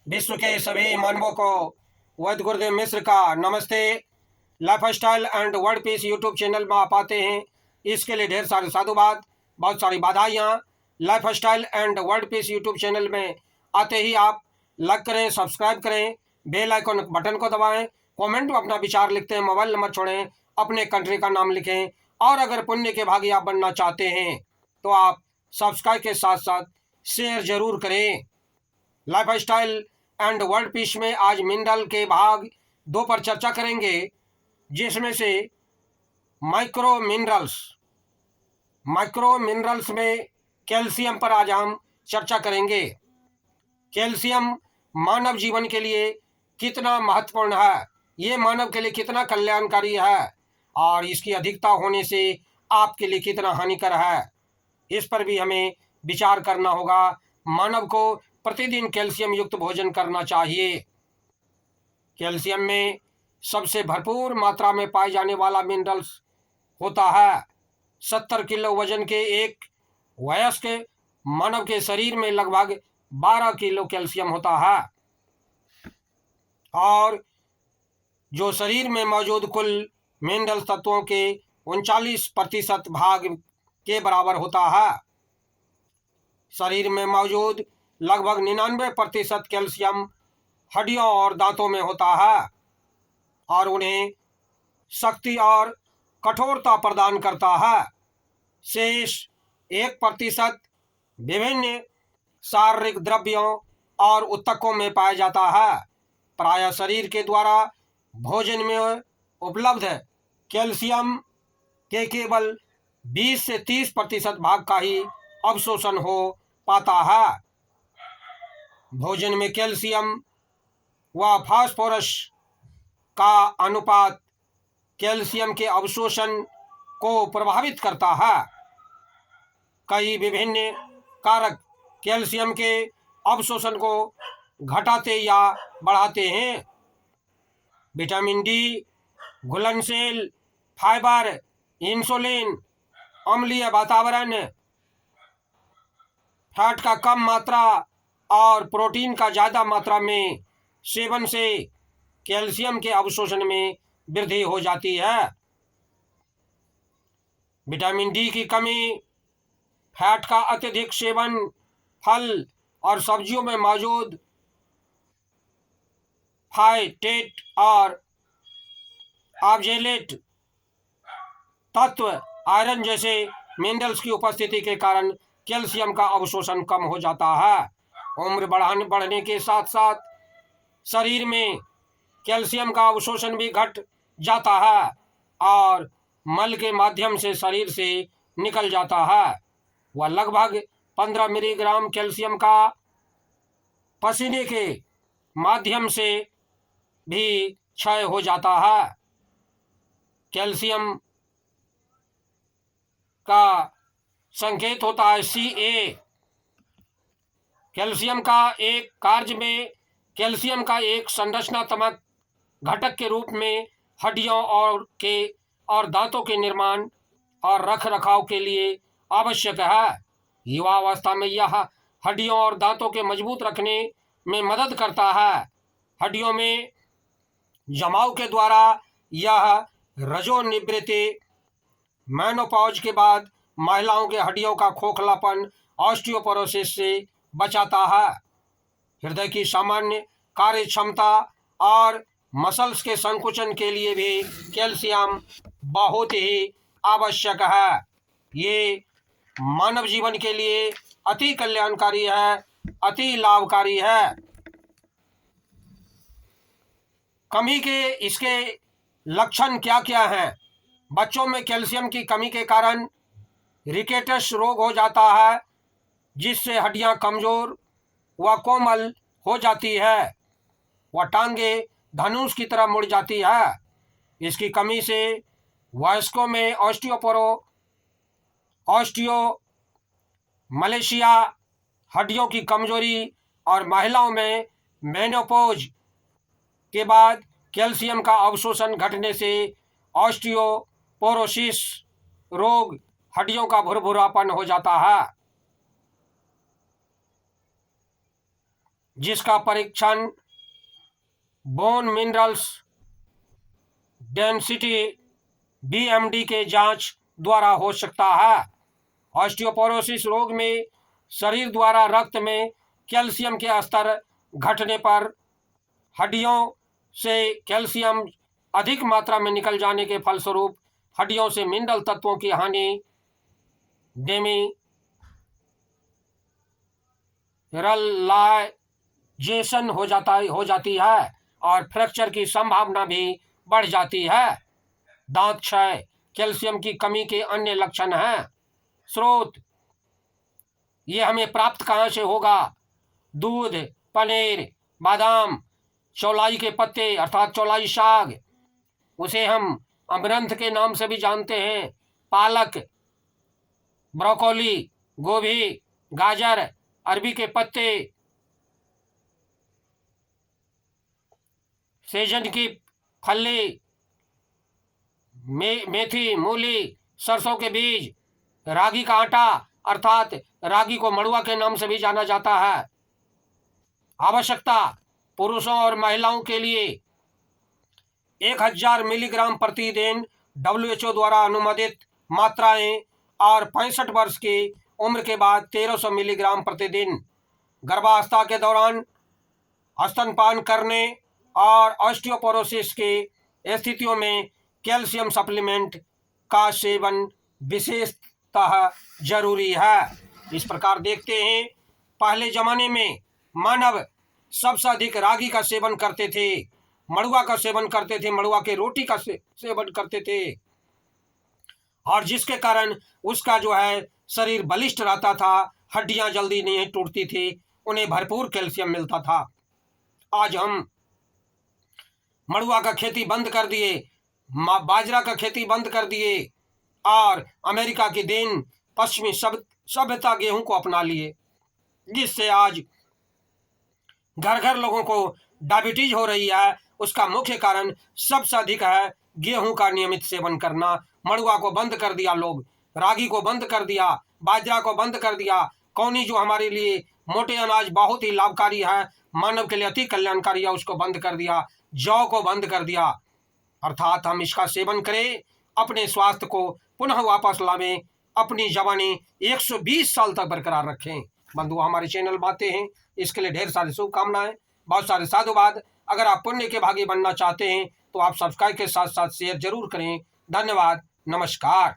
विश्व के सभी मानवों को वैद्य गुरुदेव मिश्र का नमस्ते। Lifestyle and world peace YouTube channel में आप आते हैं, इसके लिए ढेर सारे साधुवाद, बहुत सारी बधाइयाँ। Lifestyle and world peace YouTube channel में आते ही आप लाइक करें, सब्सक्राइब करें, बेल आइकन बटन को दबाएं, कमेंट में अपना विचार लिखते हैं, मोबाइल नंबर छोड़ें, अपने कंट्री का नाम लिखें। और अगर पुण्य के भागी आप बनना चाहते हैं तो आप सब्सक्राइब के साथ साथ शेयर जरूर करें। Life style and world peace में आज मिनरल के भाग 2 पर चर्चा करेंगे, जिसमें से माइक्रो मिनरल्स में कैल्शियम पर आज हम चर्चा करेंगे। कैल्शियम मानव जीवन के लिए कितना महत्वपूर्ण है, ये मानव के लिए कितना कल्याणकारी है और इसकी अधिकता होने से आपके लिए कितना हानिकर है, इस पर भी हमें विचार करना होगा। मानव को प्रतिदिन कैल्शियम युक्त भोजन करना चाहिए। कैल्शियम में सबसे भरपूर मात्रा में पाए जाने वाला मिनरल्स होता है। 70 किलो वजन के एक वयस्क मानव के शरीर में लगभग 12 किलो कैल्शियम होता है और जो शरीर में मौजूद कुल मिनरल तत्वों के 39% भाग के बराबर होता है। शरीर में मौजूद लगभग 99% कैल्शियम हड्डियों और दांतों में होता है और उन्हें शक्ति और कठोरता प्रदान करता है। शेष 1% विभिन्न शारीरिक द्रव्यों और उत्तकों में पाया जाता है। प्रायः शरीर के द्वारा भोजन में उपलब्ध कैल्शियम के केवल 20 से 30% भाग का ही अवशोषण हो पाता है। भोजन में कैल्शियम व फास्फोरस का अनुपात कैल्शियम के अवशोषण को प्रभावित करता है। कई विभिन्न कारक कैल्शियम के अवशोषण को घटाते या बढ़ाते हैं। विटामिन डी, घुलनशील फाइबर, इंसुलिन, अम्लीय वातावरण, फैट का कम मात्रा और प्रोटीन का ज़्यादा मात्रा में सेवन से कैल्शियम के अवशोषण में वृद्धि हो जाती है। विटामिन डी की कमी, फैट का अत्यधिक सेवन, फल और सब्जियों में मौजूद फाइटेट और ऑक्जेलेट तत्व, आयरन जैसे मिनरल्स की उपस्थिति के कारण कैल्शियम का अवशोषण कम हो जाता है। उम्र बढ़ने के साथ साथ शरीर में कैल्शियम का अवशोषण भी घट जाता है और मल के माध्यम से शरीर से निकल जाता है। वह लगभग 15 मिलीग्राम कैल्शियम का पसीने के माध्यम से भी क्षय हो जाता है। कैल्शियम का संकेत होता है Ca। कैल्शियम का एक कार्य में कैल्शियम का एक संरचनात्मक घटक के रूप में हड्डियों और दांतों के निर्माण और रख रखाव के लिए आवश्यक है। युवावस्था में यह हड्डियों और दांतों के मजबूत रखने में मदद करता है। हड्डियों में जमाव के द्वारा यह रजोनिवृत्ति, मेनोपॉज के बाद महिलाओं के हड्डियों का खोखलापन, ऑस्टियोपोरोसिस से बचाता है। हृदय की सामान्य कार्य क्षमता और मसल्स के संकुचन के लिए भी कैल्शियम बहुत ही आवश्यक है। ये मानव जीवन के लिए अति कल्याणकारी है, अति लाभकारी है। कमी के इसके लक्षण क्या क्या हैं? बच्चों में कैल्शियम की कमी के कारण रिकेटस रोग हो जाता है, जिससे हड्डियां कमजोर व कोमल हो जाती है व टांगे धनुष की तरह मुड़ जाती है। इसकी कमी से वयस्कों में ऑस्टियोमलेशिया, हड्डियों की कमजोरी और महिलाओं में मेनोपॉज के बाद कैल्शियम का अवशोषण घटने से ऑस्टियोपोरोसिस रोग, हड्डियों का भुरभुरापन हो जाता है। जिसका परीक्षण बोन मिनरल्स डेंसिटी BMD के जांच द्वारा हो सकता है। ऑस्टियोपोरोसिस रोग में शरीर द्वारा रक्त में कैल्शियम के स्तर घटने पर हड्डियों से कैल्शियम अधिक मात्रा में निकल जाने के फलस्वरूप हड्डियों से मिनरल तत्वों की हानि डेमिनरलाइजेशन हो जाती है और फ्रैक्चर की संभावना भी बढ़ जाती है। दांत क्षय कैल्शियम की कमी के अन्य लक्षण हैं। स्रोत ये हमें प्राप्त कहाँ से होगा? दूध, पनीर, बादाम, चौलाई के पत्ते अर्थात चौलाई साग, उसे हम अमरंथ के नाम से भी जानते हैं, पालक, ब्रोकोली, गोभी, गाजर, अरबी के पत्ते, सेजन की फली, मेथी, मूली, सरसों के बीज, रागी का आटा अर्थात रागी को मड़ुआ के नाम से भी जाना जाता है। आवश्यकता पुरुषों और महिलाओं के लिए 1000 मिलीग्राम प्रतिदिन WHO द्वारा अनुमोदित मात्राएं और 65 वर्ष की उम्र के बाद 1300 मिलीग्राम प्रतिदिन। गर्भावस्था के दौरान स्तनपान करने और ऑस्टियोपोरोसिस की स्थितियों में कैल्शियम सप्लीमेंट का सेवन विशेषतः जरूरी है। इस प्रकार देखते हैं, पहले जमाने में मानव सबसे अधिक रागी का सेवन करते थे, मड़ुआ का सेवन करते थे, मड़ुआ के रोटी का सेवन करते थे और जिसके कारण उसका जो है शरीर बलिष्ठ रहता था, हड्डियां जल्दी नहीं टूटती थी, उन्हें भरपूर कैल्शियम मिलता था। आज हम मड़ुआ का खेती बंद कर दिए, बाजरा का खेती बंद कर दिए और अमेरिका की देन पश्चिमी सभ्यता गेहूं को अपना लिए, जिससे आज घर घर लोगों को डायबिटीज हो रही है। उसका मुख्य कारण सबसे अधिक है गेहूं का नियमित सेवन करना। मड़ुआ को बंद कर दिया लोग, रागी को बंद कर दिया, बाजरा को बंद कर दिया, कौनी जो हमारे लिए मोटे अनाज बहुत ही लाभकारी है, मानव के लिए अति कल्याणकारी है, उसको बंद कर दिया, जौ को बंद कर दिया। अर्थात हम इसका सेवन करें, अपने स्वास्थ्य को पुनः वापस लावें, अपनी जवानी 120 साल तक बरकरार रखें। बंधु, हमारे चैनल बातें हैं, इसके लिए ढेर सारी शुभकामनाएं, बहुत सारे साधुवाद। अगर आप पुण्य के भागी बनना चाहते हैं तो आप सब्सक्राइब के साथ साथ शेयर जरूर करें। धन्यवाद, नमस्कार।